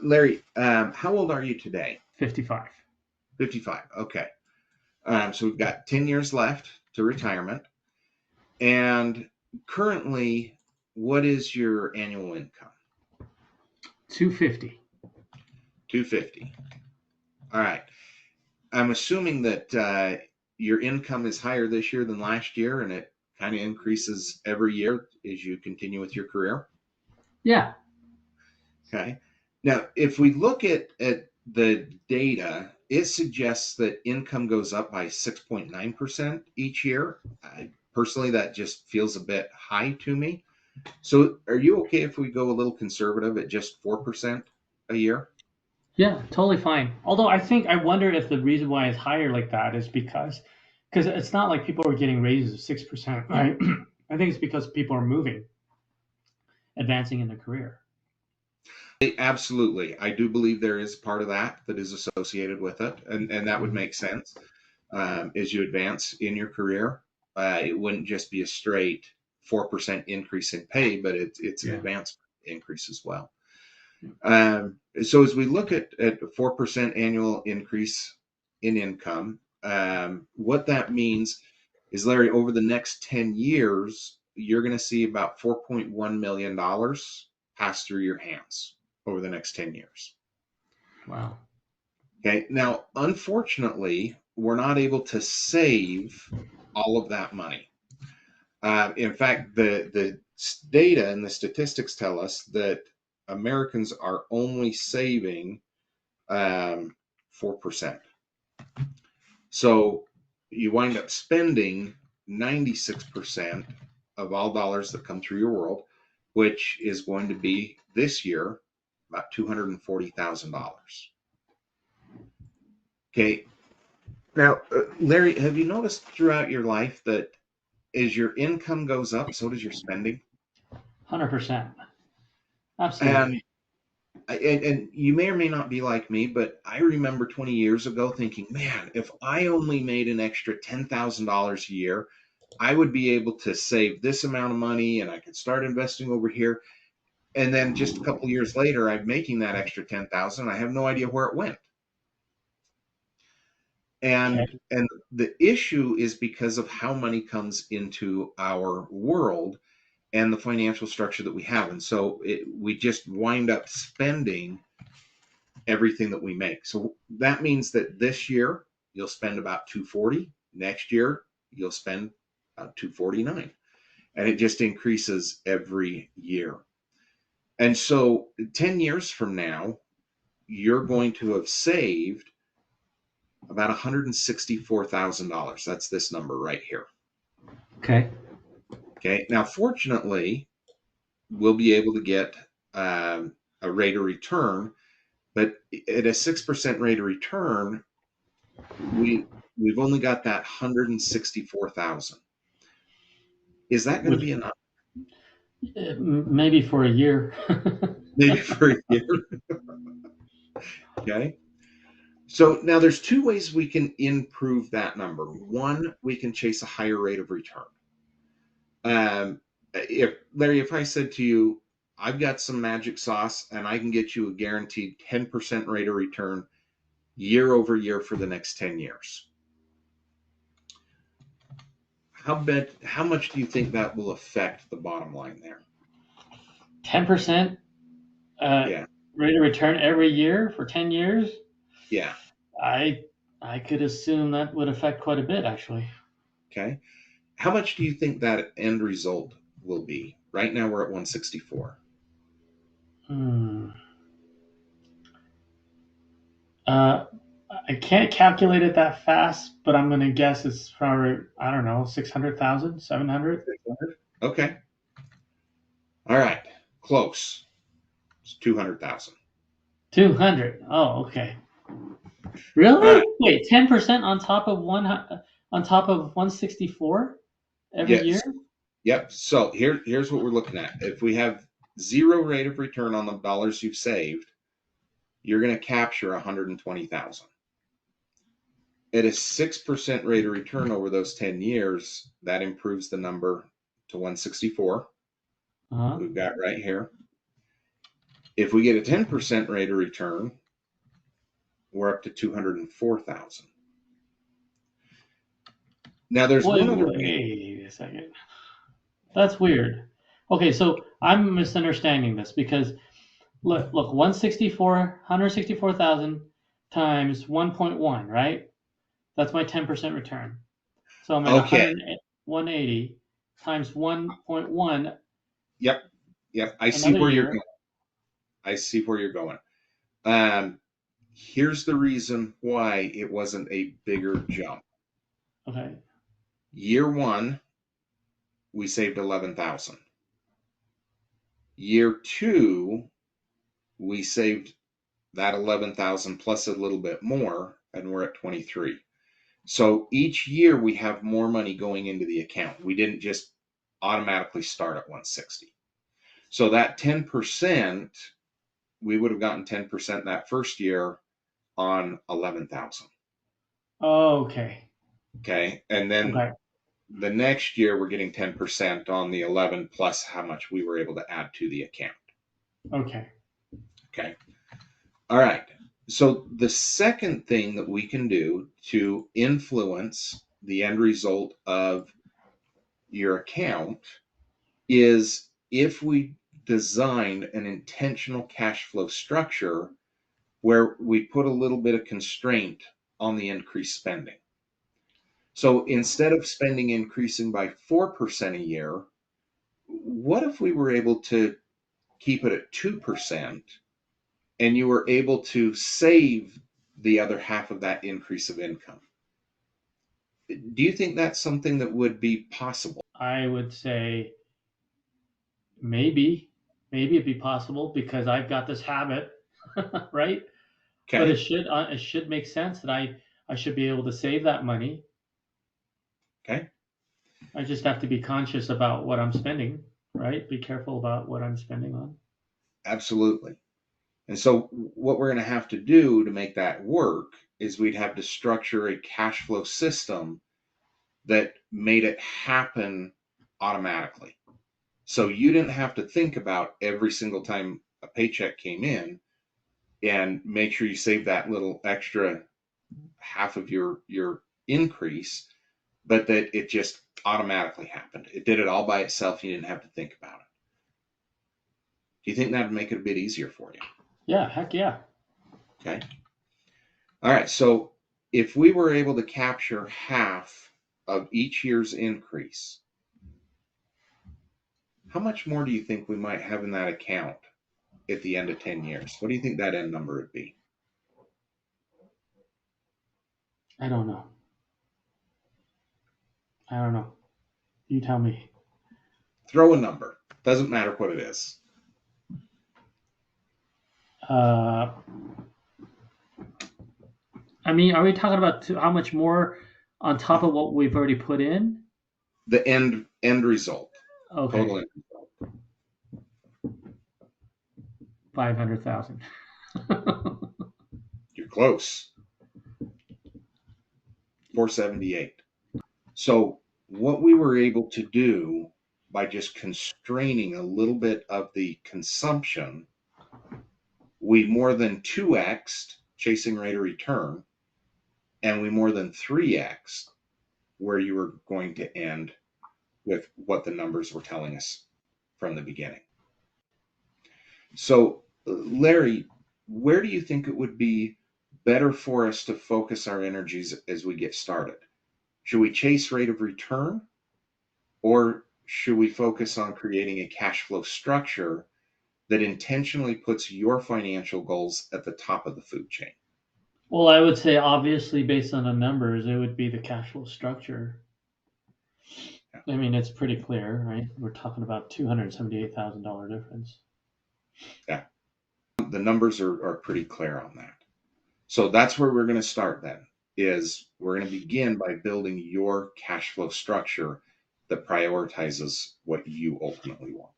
Larry, how old are you today? 55. 55. Okay. So we've got 10 years left to retirement. And currently, what is your annual income? 250. 250. All right. I'm assuming that your income is higher this year than last year, and it kind of increases every year as you continue with your career. Yeah. Okay. Now, if we look at the data, it suggests that income goes up by 6.9% each year. Personally, that just feels a bit high to me. So, are you okay if we go a little conservative at just 4% a year? Yeah, totally fine. Although I wonder if the reason why it's higher like that is because it's not like people are getting raises of 6%, right? I think it's because people are moving, advancing in their career. Absolutely. I do believe there is part of that that is associated with it, and that would Mhm. make sense as you advance in your career. It wouldn't just be a straight 4% increase in pay, but it's an Yeah. advancement increase as well. So as we look at a 4% annual increase in income, what that means is, Larry, over the next 10 years, you're going to see about $4.1 million pass through your hands over the next 10 years. Wow. Okay. Now, unfortunately, we're not able to save all of that money. In fact, the data and the statistics tell us that Americans are only saving 4%. So you wind up spending 96% of all dollars that come through your world, which is going to be this year about $240,000. Okay. Now, Larry, have you noticed throughout your life that as your income goes up, so does your spending? 100%. And Absolutely. and you may or may not be like me, but I remember 20 years ago thinking, man, if I only made an extra $10,000 a year, I would be able to save this amount of money and I could start investing over here. And then just a couple of years later, I'm making that extra 10,000. I have no idea where it went. And Okay. the issue is because of how money comes into our world and the financial structure that we have. And so we just wind up spending everything that we make. So that means that this year you'll spend about 240. Next year you'll spend about 249. And it just increases every year. And so 10 years from now, you're going to have saved about $164,000. That's this number right here. Okay. Okay. Now, fortunately, we'll be able to get a rate of return, but at a 6% rate of return, we've only got that 164,000. Is that going to Which be enough? maybe for a year. Maybe for a year. Okay. So now there's two ways we can improve that number. One, we can chase a higher rate of return. If Larry, if I said to you, I've got some magic sauce and I can get you a guaranteed 10% rate of return year over year for the next 10 years. How much do you think that will affect the bottom line there? 10% uh, Yeah. rate of return every year for 10 years. Yeah. I I could assume that would affect quite a bit, actually. Okay. How much do you think that end result will be? Right now we're at 164. Hmm. Uh, I can't calculate it that fast, but I'm gonna guess it's for I don't know 600,000, 700, 600? Okay. All right. Close. It's 200,000. 200. Oh, okay. All right. Really? Wait, 10% on top of 164 every year? Yes. Yep. So here's what we're looking at. If we have zero rate of return on the dollars you've saved, you're going to capture 120,000. At a 6% rate of return over those 10 years, that improves the number to 164 Uh-huh. that we've got right here. If we get a 10% rate of return, we're up to 204,000. Now there's Wait, one other reason. wait a second. That's weird. Okay, so I'm misunderstanding this because look, 164,000 times 1.1, right? That's my 10% return. So I'm at Okay. 180 times 1.1 Yep. Yep. I see another where you're year. going. I see where you're going. Here's the reason why it wasn't a bigger jump. Okay. Year one, we saved 11,000. Year two, we saved that 11,000 plus a little bit more, and we're at 23. So each year we have more money going into the account. We didn't just automatically start at 160. So that 10%, we would have gotten 10% that first year on 11,000. Okay. Okay. And then Okay. the next year we're getting 10% on the 11 plus how much we were able to add to the account. Okay. Okay. All right. So the second thing that we can do to influence the end result of your account is if we design an intentional cash flow structure where we put a little bit of constraint on the increased spending. So instead of spending increasing by 4% a year, what if we were able to keep it at 2% and you were able to save the other half of that increase of income? Do you think that's something that would be possible? I would say maybe it'd be possible because I've got this habit, right? But Okay. it should make sense that I should be able to save that money. Okay. I just have to be conscious about what I'm spending, right? Be careful about what I'm spending on. Absolutely. And so what we're going to have to do to make that work is we'd have to structure a cash flow system that made it happen automatically. So you didn't have to think about every single time a paycheck came in and make sure you save that little extra half of your increase, but that it just automatically happened. It did it all by itself. You didn't have to think about it. Do you think that would make it a bit easier for you? Yeah, heck yeah. Okay. All right. So if we were able to capture half of each year's increase, how much more do you think we might have in that account at the end of 10 years? What do you think that end number would be? I don't know. I don't know. You tell me. Throw a number. Doesn't matter what it is. Uh, I mean, are we talking about how much more on top of what we've already put in? The end result. Total Okay, end result. 500,000. You're close. 478. So what we were able to do by just constraining a little bit of the consumption, we more than 2x'd chasing rate of return, and we more than 3x'd where you were going to end with what the numbers were telling us from the beginning. So, Larry, where do you think it would be better for us to focus our energies as we get started? Should we chase rate of return, or should we focus on creating a cash flow structure that intentionally puts your financial goals at the top of the food chain? Well, I would say obviously based on the numbers, it would be the cash flow structure. Yeah. I mean, it's pretty clear, right? We're talking about $278,000 difference. Yeah. The numbers are pretty clear on that. So that's where we're going to start then, is we're going to begin by building your cash flow structure that prioritizes what you ultimately want.